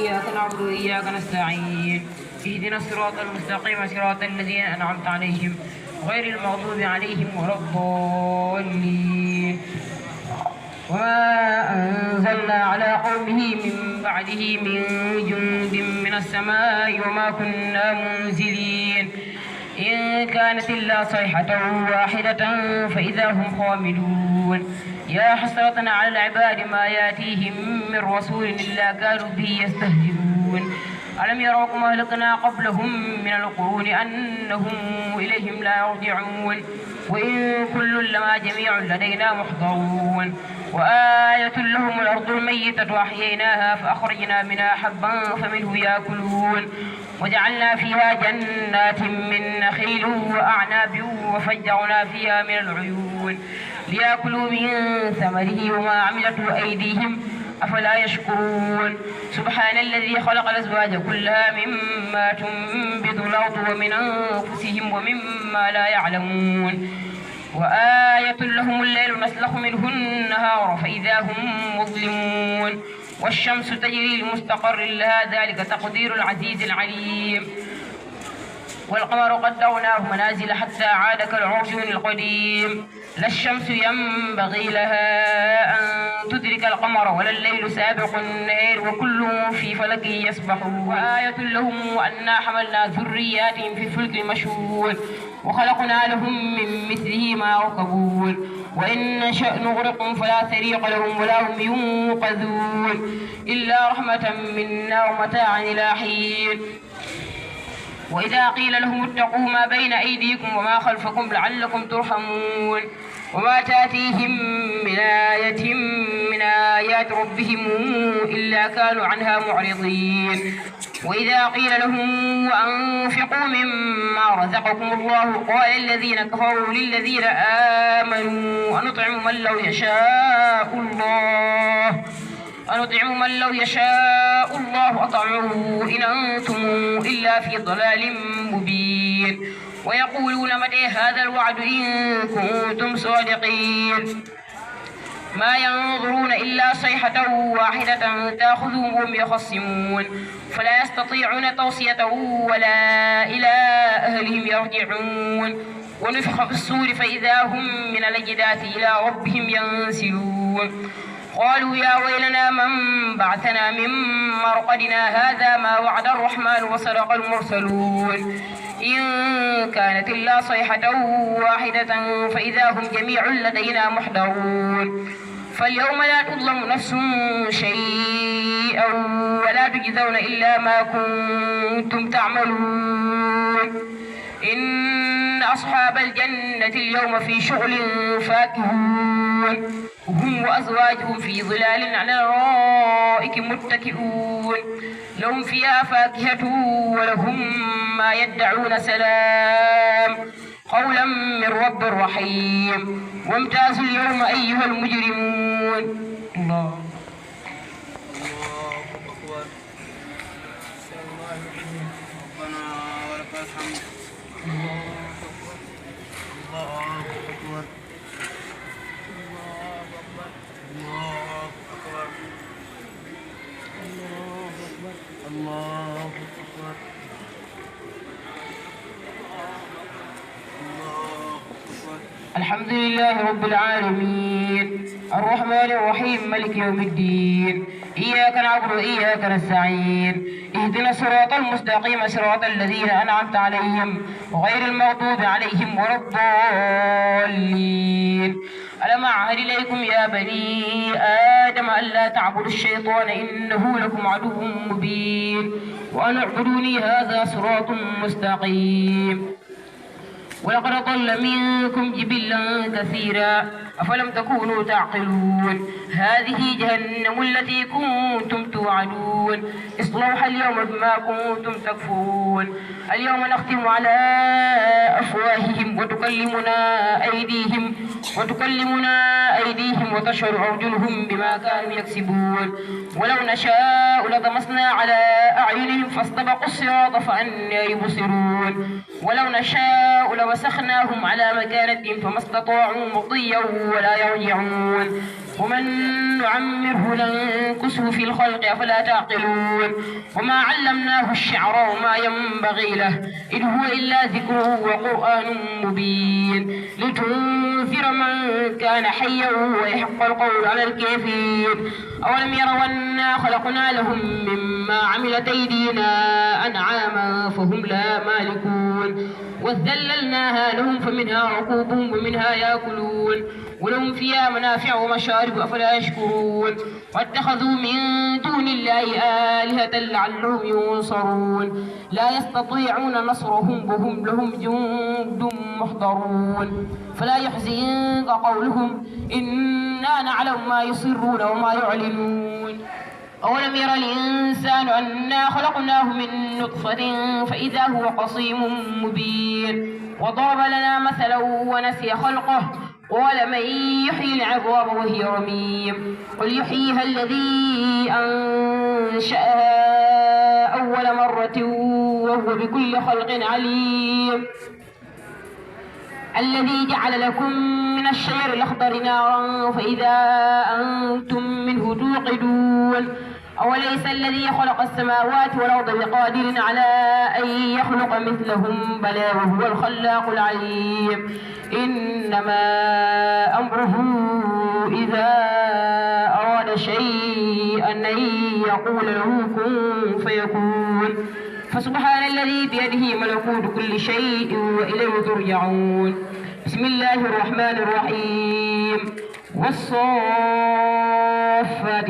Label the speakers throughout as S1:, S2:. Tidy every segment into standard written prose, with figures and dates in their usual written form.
S1: إياك نعبد وإياك نستعين اهدنا الصراط المستقيم صراط الذين أنعمت عليهم غير المغضوب عليهم ولا الضالين. وما أنزلنا على قومه من بعده من جند من السماء وما كنا منزلين إن كانت إلا صيحة واحدة فإذا هم خامدون. يا حسرة على العباد ما يأتيهم من رسول إلا كانوا به يستهزئون. ألم يروا كما أهلكنا قبلهم من القرون أنهم إليهم لا يرجعون وإن كل لما جميع لدينا محضرون. وآية لهم الأرض الميتة أحييناها فأخرجنا منها حبا فمنه يأكلون وجعلنا فيها جنات من نخيل وأعناب وفجرنا فيها من العيون ليأكلوا من ثمره وما عملته أيديهم أفلا يشكرون. سبحان الذي خلق الأزواج كلها مما تنبت الأرض ومن أنفسهم ومما لا يعلمون. وآية لهم الليل نسلخ منه النهار فإذا هم مظلمون. والشمس تجري لمستقر لها ذلك تقدير العزيز العليم. والقمر قدرناه منازل حتى عاد كالعرجون القديم. لا الشمس ينبغي لها أن تدرك القمر ولا الليل سابق النهار وكل في فلك يسبحون. وآية لهم أنا حملنا ذرياتهم في الفلك المشحون وخلقنا لهم من مثله ما يركبون وإن نشأ نغرقهم فلا طريق لهم ولا هم ينقذون إلا رحمة منا ومتاعا إلى حين. وإذا قيل لهم اتقوا ما بين أيديكم وما خلفكم لعلكم ترحمون وما تأتيهم من آية من آيات ربهم إلا كانوا عنها معرضين. وإذا قيل لهم وأنفقوا مما رزقكم الله قال الذين كفروا للذين آمنوا أنطعم من لو يشاء الله أطعمه إن أنتم إلا في ضلال مبين. ويقولون متى هذا الوعد إن كنتم صادقين. ما ينظرون إلا صيحة واحدة تأخذهم وهم يخصمون فلا يستطيعون توصية ولا إلى أهلهم يرجعون. ونفخ في الصور فإذا هم من الأجداث إلى ربهم ينسلون. قالوا يا ويلنا من بعثنا من مرقدنا هذا ما وعد الرحمن وصدق المرسلون إن كانت إلا صيحة واحدة فإذا هم جميع لدينا محضرون. فاليوم لا تظلم نفس شيئا ولا تجزون إلا ما كنتم تعملون. إن أصحاب الجنة اليوم في شغل فاكهون هم وأزواجهم في ظلال على الأرائك متكئون لهم فيها فاكهة ولهم ما يدعون سلام قولا من رب رحيم. وامتازوا اليوم أيها المجرمون. الله أكبر. ربنا ولك الحمد. الله أكبر. الله أكبر. الله أكبر. الله أكبر. الحمد لله رب العالمين الرحمن الرحيم مالك يوم الدين إياك نعبد وإياك نستعين اهدنا الصراط المستقيم صراط الذين أنعمت عليهم غير المغضوب عليهم ولا الضالين. ألم أعهد إليكم يا بني آدم ألا تعبدوا الشيطان إنه لكم عدو مبين وأن اعبدوني هذا صراط مستقيم. ولقد ضل منكم جبلا كثيرا أفلم تكونوا تعقلون. هذه جهنم التي كنتم توعدون اصلوها اليوم بما كنتم تكفرون. اليوم نختم على أفواههم وتكلمنا أيديهم وتشهد أرجلهم بما كانوا يكسبون. ولو نشاء لطمسنا على أعينهم فاستبقوا الصراط فأنى يبصرون. ولو نشاء لمسخناهم على مكانتهم فما استطاعوا مضيا ولا يرجعون. ومن نعمره ننكسه في الخلق أفلا تعقلون وما علمناه الشعر وما ينبغي له إن هو إلا ذكر وقرآن مبين لتنذر من كان حيا ويحق القول على الكافرين أولم يروا أنا خلقنا لهم مما عملت أيدينا أنعاما فهم لا مالكون وذللناها لهم فمنها ركوبهم ومنها يأكلون ولهم فيها منافع ومشارب أفلا يشكرون واتخذوا من دون الله آلهة لعلهم ينصرون لا يستطيعون نصرهم وهم لهم جند محضرون فلا يحزنك قولهم إنا نعلم ما يسرون وما يعلنون أولم ير الإنسان أنا خلقناه من نطفة فإذا هو خصيم مبين وضرب لنا مثلا ونسي خلقه قال من يحيي العظام وهي رميم قل يحييها الذي أنشأها أول مرة وهو بكل خلق عليم الذي جعل لكم من الشجر الأخضر نارا فإذا أنتم منه توقدون أوليس الذي خلق السماوات والأرض بقادر على أن يخلق مثلهم بلى وهو الخلاق العليم إنما أمره إذا أراد شيئا أن يقول له كن فيكون فسبحان الذي بيده ملكوت كل شيء وإليه ترجعون بسم الله الرحمن الرحيم والصافات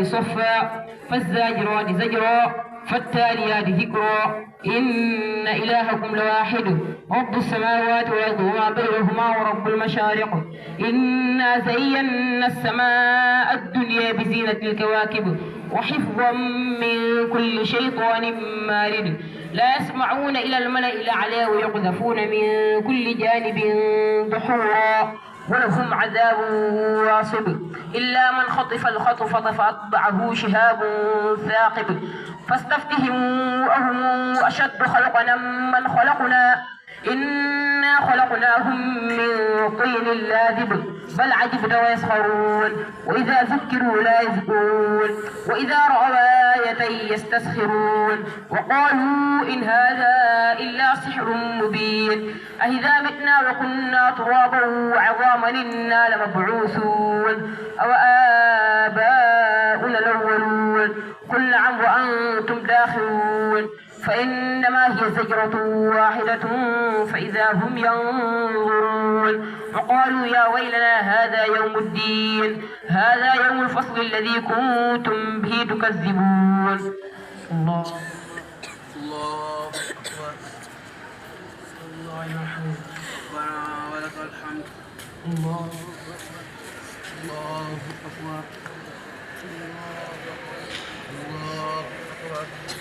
S1: صفا فالزاجرات زجرا فالتاليات ذكرا إن إلهكم لواحد رب السماوات والأرض وما بينهما ورب المشارق إنا زينا السماء الدنيا بزينة الكواكب وحفظا من كل شيطان مارد لا يسمعون إلى الملأ الأعلى ويقذفون من كل جانب دحورا ولهم عذاب واصب إلا من خطف الخطفة فأتبعه شهاب ثاقب فاستفتهموا أهم أشد خلقا من خلقنا إنا خلقناهم من طين لازب بل عجبت ويسخرون وإذا ذكروا لا يذكرون وإذا رأوا آية يستسخرون وقالوا إن هذا إلا سحر مبين أإذا متنا وكنا ترابا وعظاما إنا لمبعوثون أو آباؤنا الأولون قل نعم وأنتم داخلون فإنما هي زجرة واحدة فإذا هم ينظرون وقالوا يا ويلنا هذا يوم الدين هذا يوم الفصل الذي كنتم به تكذبون الله
S2: الله أكبر الله يرحمه ولك الحمد
S1: الله
S2: الله أكبر الله أكبر